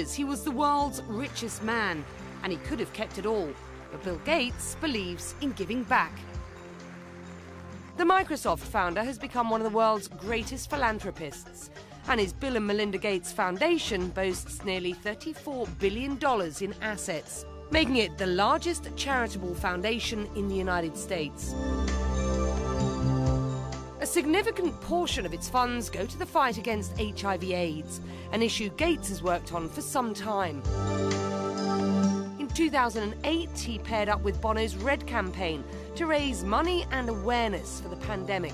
years, he was the world's richest man, and he could have kept it all. But Bill Gates believes in giving back. The Microsoft founder has become one of the world's greatest philanthropists, and his Bill and Melinda Gates Foundation boasts nearly $34 billion in assets, making it the largest charitable foundation in the United States. A significant portion of its funds go to the fight against HIV/AIDS, an issue Gates has worked on for some time. In 2008, he paired up with Bono's Red campaign to raise money and awareness for the pandemic.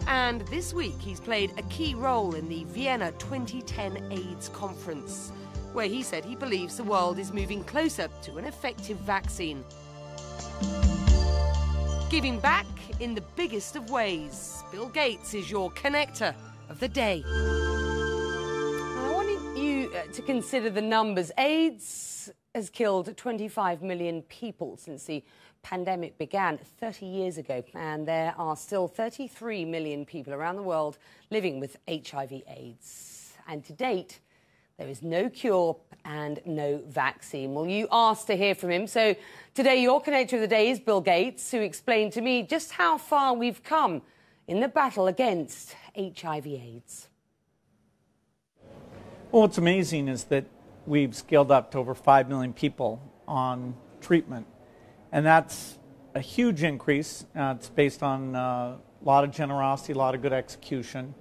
And this week, he's played a key role in the Vienna 2010 AIDS conference, where he said he believes the world is moving closer to an effective vaccine. Giving back in the biggest of ways, Bill Gates is your connector of the day. I wanted you to consider the numbers. AIDS has killed 25 million people since the pandemic began 30 years ago, and there are still 33 million people around the world living with HIV/AIDS. And to date, there is no cure and no vaccine. Well, you asked to hear from him, so today your connector of the day is Bill Gates, who explained to me just how far we've come in the battle against HIV/AIDS. Well, what's amazing is that we've scaled up to over 5 million people on treatment. And that's a huge increase. It's based on a lot of generosity, a lot of good execution.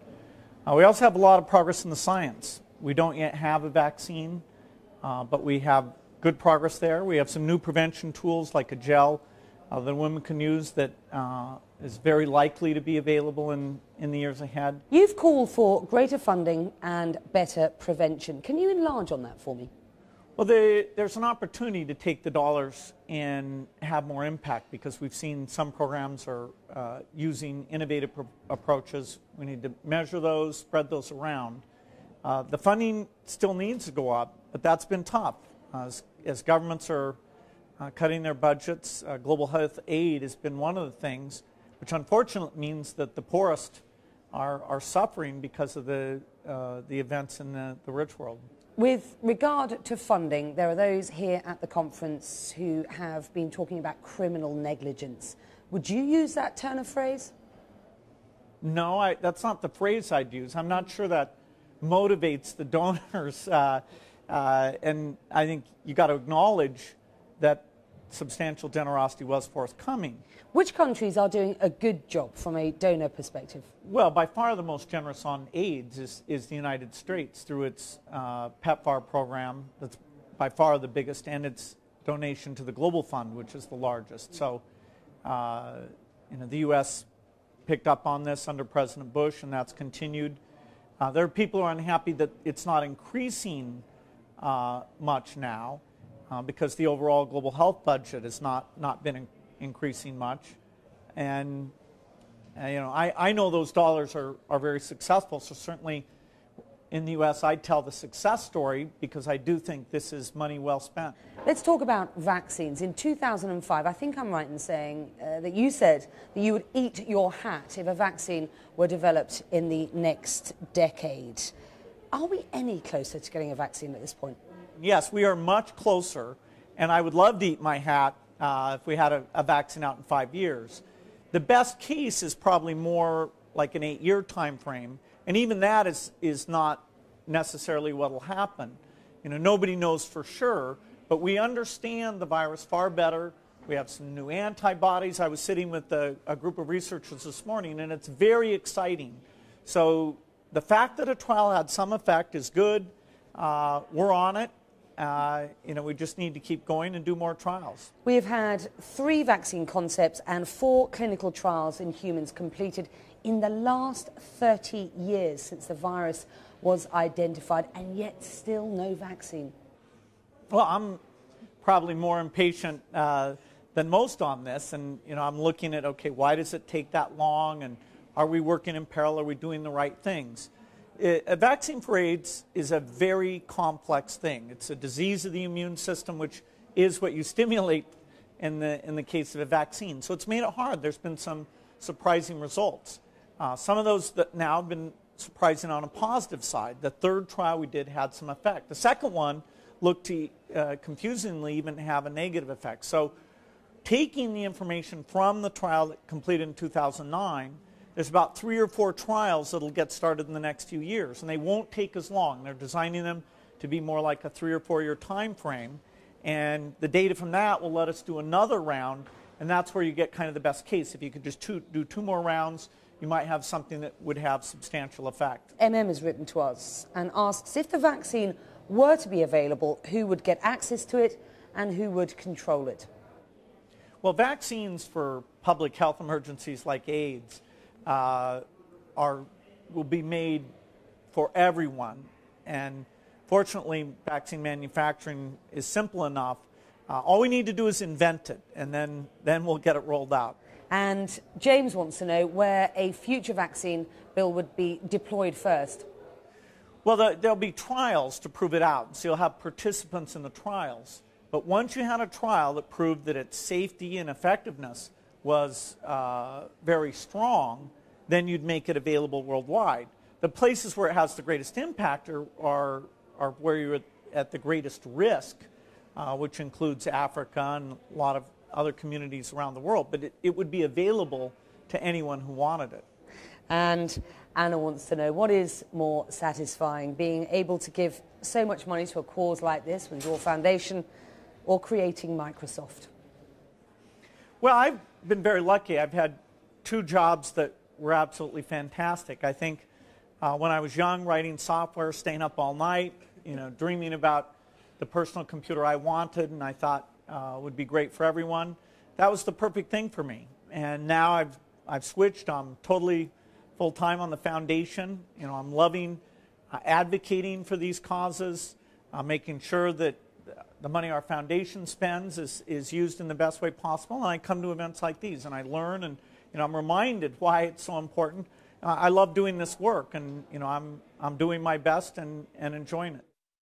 We also have a lot of progress in the science. We don't yet have a vaccine, but we have good progress there. We have some new prevention tools like a gel that women can use that is very likely to be available in the years ahead. You've called for greater funding and better prevention. Can you enlarge on that for me? Well, there's an opportunity to take the dollars and have more impact because we've seen some programs are using innovative approaches. We need to measure those, spread those around. The funding still needs to go up, but that's been tough. As governments are cutting their budgets, global health aid has been one of the things, which unfortunately means that the poorest are suffering because of the events in the rich world. With regard to funding, there are those here at the conference who have been talking about criminal negligence. Would you use that turn of phrase? No, that's not the phrase I'd use. I'm not sure that motivates the donors. And I think you got to acknowledge that substantial generosity was forthcoming. Which countries are doing a good job from a donor perspective? Well, by far the most generous on AIDS is the United States through its PEPFAR program. That's by far the biggest, and its donation to the Global Fund, which is the largest. So, the U.S. picked up on this under President Bush, and that's continued. There are people who are unhappy that it's not increasing much now. Because the overall global health budget has not been increasing much. And, I know those dollars are very successful, so certainly in the U.S. I tell the success story because I do think this is money well spent. Let's talk about vaccines. In 2005, I think I'm right in saying that you said that you would eat your hat if a vaccine were developed in the next decade. Are we any closer to getting a vaccine at this point? Yes, we are much closer, and I would love to eat my hat if we had a vaccine out in 5 years. The best case is probably more like an 8-year time frame, and even that is not necessarily what will happen. Nobody knows for sure, but we understand the virus far better. We have some new antibodies. I was sitting with a group of researchers this morning, and it's very exciting. So the fact that a trial had some effect is good. We're on it. We just need to keep going and do more trials. We have had 3 vaccine concepts and 4 clinical trials in humans completed in the last 30 years since the virus was identified, and yet still no vaccine. Well, I'm probably more impatient than most on this, and I'm looking at, okay, why does it take that long, and are we working in parallel, are we doing the right things? A vaccine for AIDS is a very complex thing. It's a disease of the immune system, which is what you stimulate in the case of a vaccine. So it's made it hard. There's been some surprising results. Some of those that now have been surprising on a positive side. The third trial we did had some effect. The second one looked to confusingly even have a negative effect. So taking the information from the trial that completed in 2009, there's about 3 or 4 trials that will get started in the next few years, and they won't take as long. They're designing them to be more like a 3 or 4 year time frame, and the data from that will let us do another round, and that's where you get kind of the best case. If you could just do 2 more rounds, you might have something that would have substantial effect. MM has written to us and asks, if the vaccine were to be available, who would get access to it and who would control it? Well, vaccines for public health emergencies like AIDS will be made for everyone, and fortunately vaccine manufacturing is simple enough. All we need to do is invent it, and then we'll get it rolled out. And James wants to know where a future vaccine bill would be deployed first. Well, there'll be trials to prove it out, so you'll have participants in the trials. But once you had a trial that proved that its safety and effectiveness was very strong, then you'd make it available worldwide. The places where it has the greatest impact are where you're at the greatest risk, which includes Africa and a lot of other communities around the world. But it would be available to anyone who wanted it. And Anna wants to know, what is more satisfying, being able to give so much money to a cause like this with your foundation, or creating Microsoft? Well, I've been very lucky. I've had 2 jobs that were absolutely fantastic. I think when I was young, writing software, staying up all night, dreaming about the personal computer I wanted and I thought would be great for everyone, that was the perfect thing for me. And now I've switched. I'm totally full-time on the foundation. I'm loving advocating for these causes, making sure that the money our foundation spends is used in the best way possible. And I come to events like these and I learn, and I'm reminded why it's so important. I love doing this work, and I'm doing my best and enjoying it.